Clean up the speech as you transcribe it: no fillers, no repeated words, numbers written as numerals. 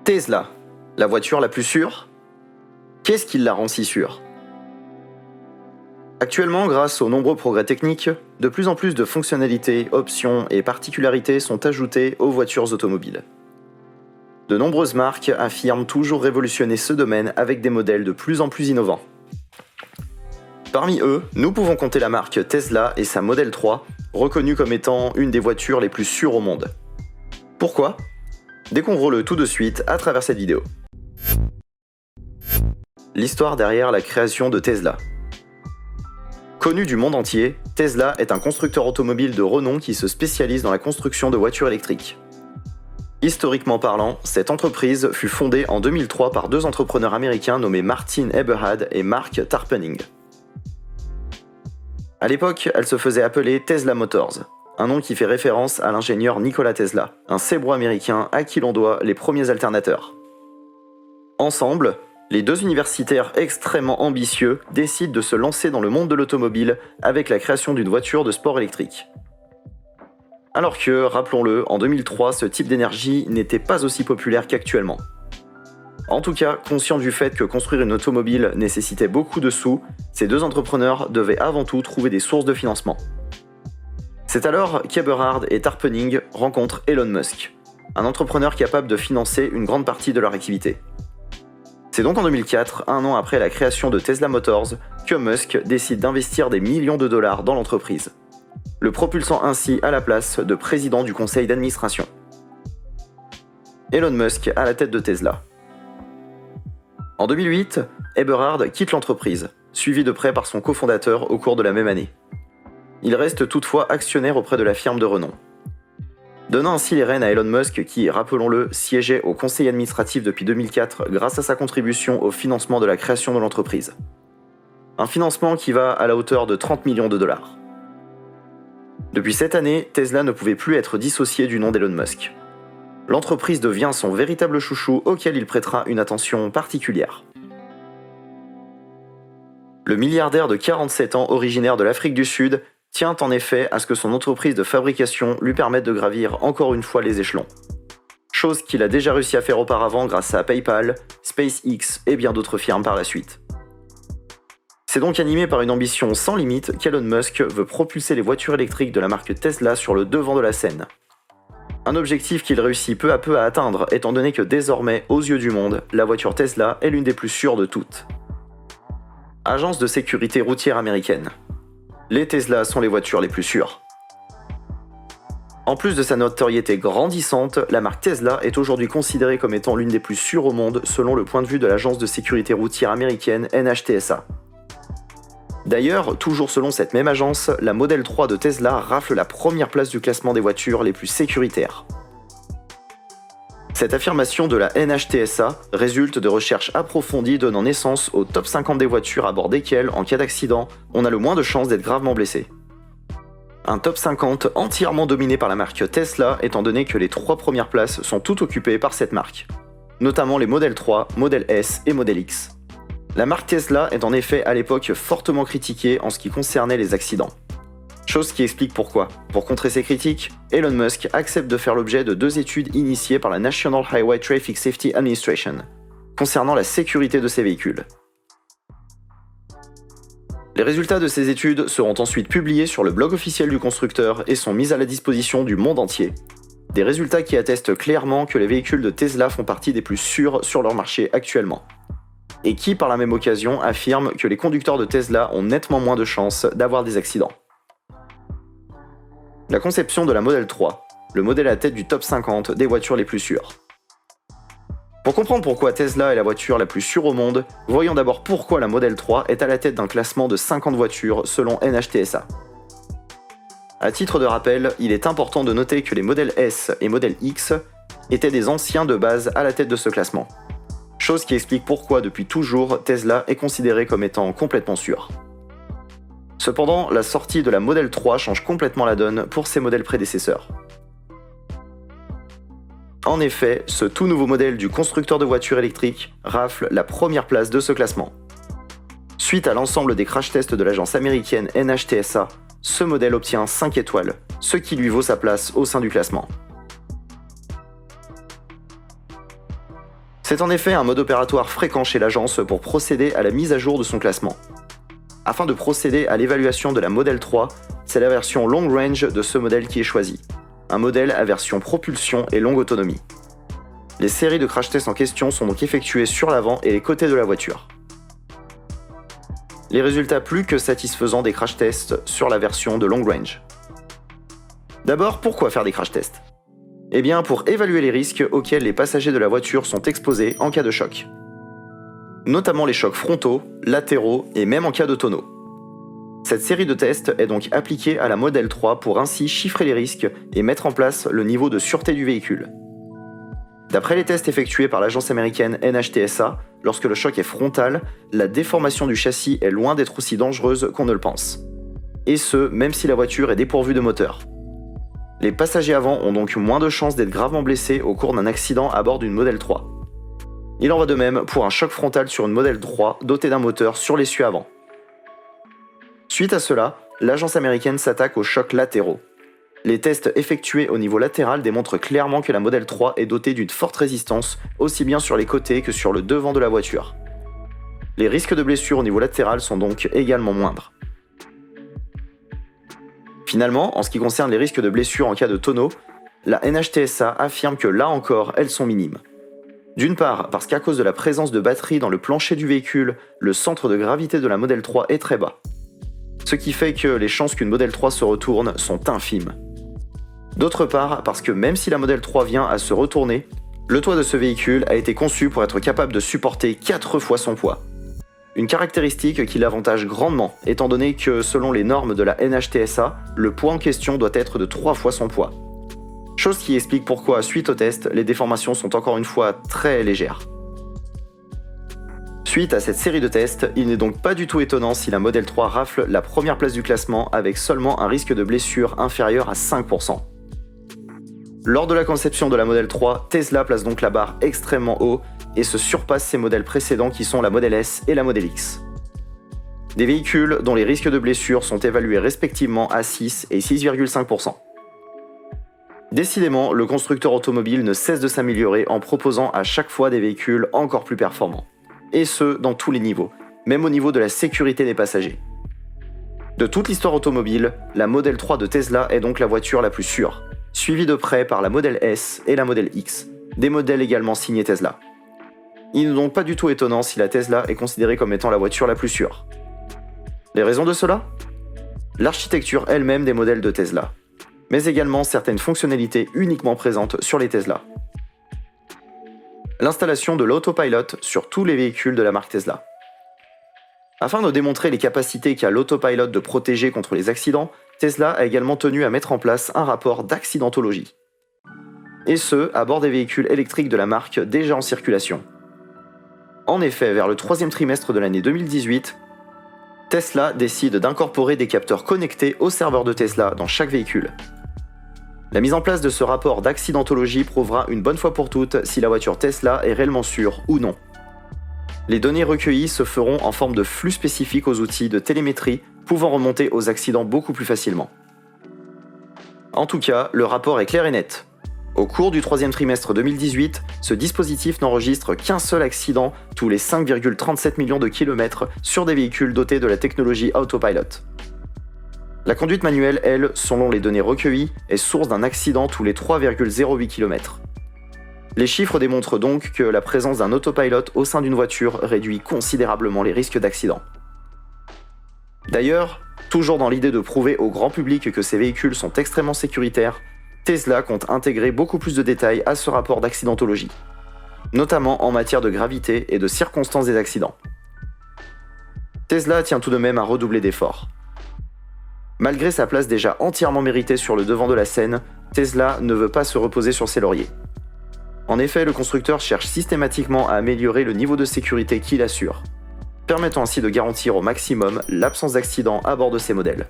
Tesla, la voiture la plus sûre? Qu'est-ce qui la rend si sûre? Actuellement, grâce aux nombreux progrès techniques, de plus en plus de fonctionnalités, options et particularités sont ajoutées aux voitures automobiles. De nombreuses marques affirment toujours révolutionner ce domaine avec des modèles de plus en plus innovants. Parmi eux, nous pouvons compter la marque Tesla et sa Model 3, reconnue comme étant une des voitures les plus sûres au monde. Pourquoi? Découvrons-le tout de suite à travers cette vidéo. L'histoire derrière la création de Tesla. Connu du monde entier, Tesla est un constructeur automobile de renom qui se spécialise dans la construction de voitures électriques. Historiquement parlant, cette entreprise fut fondée en 2003 par deux entrepreneurs américains nommés Martin Eberhard et Mark Tarpenning. À l'époque, elle se faisait appeler Tesla Motors, un nom qui fait référence à l'ingénieur Nikola Tesla, un célèbre américain à qui l'on doit les premiers alternateurs. Ensemble, les deux universitaires extrêmement ambitieux décident de se lancer dans le monde de l'automobile avec la création d'une voiture de sport électrique. Alors que, rappelons-le, en 2003, ce type d'énergie n'était pas aussi populaire qu'actuellement. En tout cas, conscients du fait que construire une automobile nécessitait beaucoup de sous, ces deux entrepreneurs devaient avant tout trouver des sources de financement. C'est alors qu'Eberhard et Tarpenning rencontrent Elon Musk, un entrepreneur capable de financer une grande partie de leur activité. C'est donc en 2004, un an après la création de Tesla Motors, que Musk décide d'investir des millions de dollars dans l'entreprise, le propulsant ainsi à la place de président du conseil d'administration. Elon Musk à la tête de Tesla. En 2008, Eberhard quitte l'entreprise, suivi de près par son cofondateur au cours de la même année. Il reste toutefois actionnaire auprès de la firme de renom. Donnant ainsi les rênes à Elon Musk qui, rappelons-le, siégeait au conseil administratif depuis 2004 grâce à sa contribution au financement de la création de l'entreprise. Un financement qui va à la hauteur de 30 millions de dollars. Depuis cette année, Tesla ne pouvait plus être dissocié du nom d'Elon Musk. L'entreprise devient son véritable chouchou auquel il prêtera une attention particulière. Le milliardaire de 47 ans originaire de l'Afrique du Sud tient en effet à ce que son entreprise de fabrication lui permette de gravir encore une fois les échelons. Chose qu'il a déjà réussi à faire auparavant grâce à PayPal, SpaceX et bien d'autres firmes par la suite. C'est donc animé par une ambition sans limite qu'Elon Musk veut propulser les voitures électriques de la marque Tesla sur le devant de la scène. Un objectif qu'il réussit peu à peu à atteindre étant donné que désormais, aux yeux du monde, la voiture Tesla est l'une des plus sûres de toutes. Agence de sécurité routière américaine. Les Tesla sont les voitures les plus sûres. En plus de sa notoriété grandissante, la marque Tesla est aujourd'hui considérée comme étant l'une des plus sûres au monde selon le point de vue de l'agence de sécurité routière américaine NHTSA. D'ailleurs, toujours selon cette même agence, la Model 3 de Tesla rafle la première place du classement des voitures les plus sécuritaires. Cette affirmation de la NHTSA résulte de recherches approfondies donnant naissance au top 50 des voitures à bord desquelles, en cas d'accident, on a le moins de chances d'être gravement blessé. Un top 50 entièrement dominé par la marque Tesla étant donné que les 3 premières places sont toutes occupées par cette marque, notamment les Model 3, Model S et Model X. La marque Tesla est en effet à l'époque fortement critiquée en ce qui concernait les accidents. Chose qui explique pourquoi. Pour contrer ces critiques, Elon Musk accepte de faire l'objet de 2 études initiées par la National Highway Traffic Safety Administration, concernant la sécurité de ses véhicules. Les résultats de ces études seront ensuite publiés sur le blog officiel du constructeur et sont mis à la disposition du monde entier. Des résultats qui attestent clairement que les véhicules de Tesla font partie des plus sûrs sur leur marché actuellement. Et qui, par la même occasion, affirment que les conducteurs de Tesla ont nettement moins de chances d'avoir des accidents. La conception de la Model 3, le modèle à tête du top 50 des voitures les plus sûres. Pour comprendre pourquoi Tesla est la voiture la plus sûre au monde, voyons d'abord pourquoi la Model 3 est à la tête d'un classement de 50 voitures selon NHTSA. À titre de rappel, il est important de noter que les modèles S et Model X étaient des anciens de base à la tête de ce classement. Chose qui explique pourquoi depuis toujours Tesla est considérée comme étant complètement sûre. Cependant, la sortie de la Model 3 change complètement la donne pour ses modèles prédécesseurs. En effet, ce tout nouveau modèle du constructeur de voitures électriques rafle la première place de ce classement. Suite à l'ensemble des crash tests de l'agence américaine NHTSA, ce modèle obtient 5 étoiles, ce qui lui vaut sa place au sein du classement. C'est en effet un mode opératoire fréquent chez l'agence pour procéder à la mise à jour de son classement. Afin de procéder à l'évaluation de la Model 3, c'est la version Long Range de ce modèle qui est choisie, un modèle à version propulsion et longue autonomie. Les séries de crash tests en question sont donc effectuées sur l'avant et les côtés de la voiture. Les résultats plus que satisfaisants des crash tests sur la version de Long Range. D'abord, pourquoi faire des crash tests ? Eh bien, pour évaluer les risques auxquels les passagers de la voiture sont exposés en cas de choc. Notamment les chocs frontaux, latéraux et même en cas de tonneau. Cette série de tests est donc appliquée à la Model 3 pour ainsi chiffrer les risques et mettre en place le niveau de sûreté du véhicule. D'après les tests effectués par l'agence américaine NHTSA, lorsque le choc est frontal, la déformation du châssis est loin d'être aussi dangereuse qu'on ne le pense. Et ce, même si la voiture est dépourvue de moteur. Les passagers avant ont donc moins de chances d'être gravement blessés au cours d'un accident à bord d'une Model 3. Il en va de même pour un choc frontal sur une Model 3 dotée d'un moteur sur l'essieu avant. Suite à cela, l'agence américaine s'attaque aux chocs latéraux. Les tests effectués au niveau latéral démontrent clairement que la Model 3 est dotée d'une forte résistance, aussi bien sur les côtés que sur le devant de la voiture. Les risques de blessures au niveau latéral sont donc également moindres. Finalement, en ce qui concerne les risques de blessures en cas de tonneau, la NHTSA affirme que là encore, elles sont minimes. D'une part, parce qu'à cause de la présence de batteries dans le plancher du véhicule, le centre de gravité de la Model 3 est très bas. Ce qui fait que les chances qu'une Model 3 se retourne sont infimes. D'autre part, parce que même si la Model 3 vient à se retourner, le toit de ce véhicule a été conçu pour être capable de supporter 4 fois son poids. Une caractéristique qui l'avantage grandement, étant donné que selon les normes de la NHTSA, le poids en question doit être de 3 fois son poids. Chose qui explique pourquoi, suite au test, les déformations sont encore une fois très légères. Suite à cette série de tests, il n'est donc pas du tout étonnant si la Model 3 rafle la première place du classement avec seulement un risque de blessure inférieur à 5%. Lors de la conception de la Model 3, Tesla place donc la barre extrêmement haut et se surpasse ses modèles précédents qui sont la Model S et la Model X. Des véhicules dont les risques de blessure sont évalués respectivement à 6 et 6,5%. Décidément, le constructeur automobile ne cesse de s'améliorer en proposant à chaque fois des véhicules encore plus performants. Et ce, dans tous les niveaux, même au niveau de la sécurité des passagers. De toute l'histoire automobile, la Model 3 de Tesla est donc la voiture la plus sûre, suivie de près par la Model S et la Model X, des modèles également signés Tesla. Il n'est donc pas du tout étonnant si la Tesla est considérée comme étant la voiture la plus sûre. Les raisons de cela ? L'architecture elle-même des modèles de Tesla, mais également certaines fonctionnalités uniquement présentes sur les Tesla. L'installation de l'autopilot sur tous les véhicules de la marque Tesla. Afin de démontrer les capacités qu'a l'autopilot de protéger contre les accidents, Tesla a également tenu à mettre en place un rapport d'accidentologie. Et ce, à bord des véhicules électriques de la marque déjà en circulation. En effet, vers le 3e trimestre de l'année 2018, Tesla décide d'incorporer des capteurs connectés au serveur de Tesla dans chaque véhicule. La mise en place de ce rapport d'accidentologie prouvera une bonne fois pour toutes si la voiture Tesla est réellement sûre ou non. Les données recueillies se feront en forme de flux spécifiques aux outils de télémétrie pouvant remonter aux accidents beaucoup plus facilement. En tout cas, le rapport est clair et net. Au cours du 3e trimestre 2018, ce dispositif n'enregistre qu'un seul accident tous les 5,37 millions de kilomètres sur des véhicules dotés de la technologie Autopilot. La conduite manuelle, elle, selon les données recueillies, est source d'un accident tous les 3,08 km. Les chiffres démontrent donc que la présence d'un autopilot au sein d'une voiture réduit considérablement les risques d'accident. D'ailleurs, toujours dans l'idée de prouver au grand public que ces véhicules sont extrêmement sécuritaires, Tesla compte intégrer beaucoup plus de détails à ce rapport d'accidentologie, notamment en matière de gravité et de circonstances des accidents. Tesla tient tout de même à redoubler d'efforts. Malgré sa place déjà entièrement méritée sur le devant de la scène, Tesla ne veut pas se reposer sur ses lauriers. En effet, le constructeur cherche systématiquement à améliorer le niveau de sécurité qu'il assure, permettant ainsi de garantir au maximum l'absence d'accident à bord de ses modèles.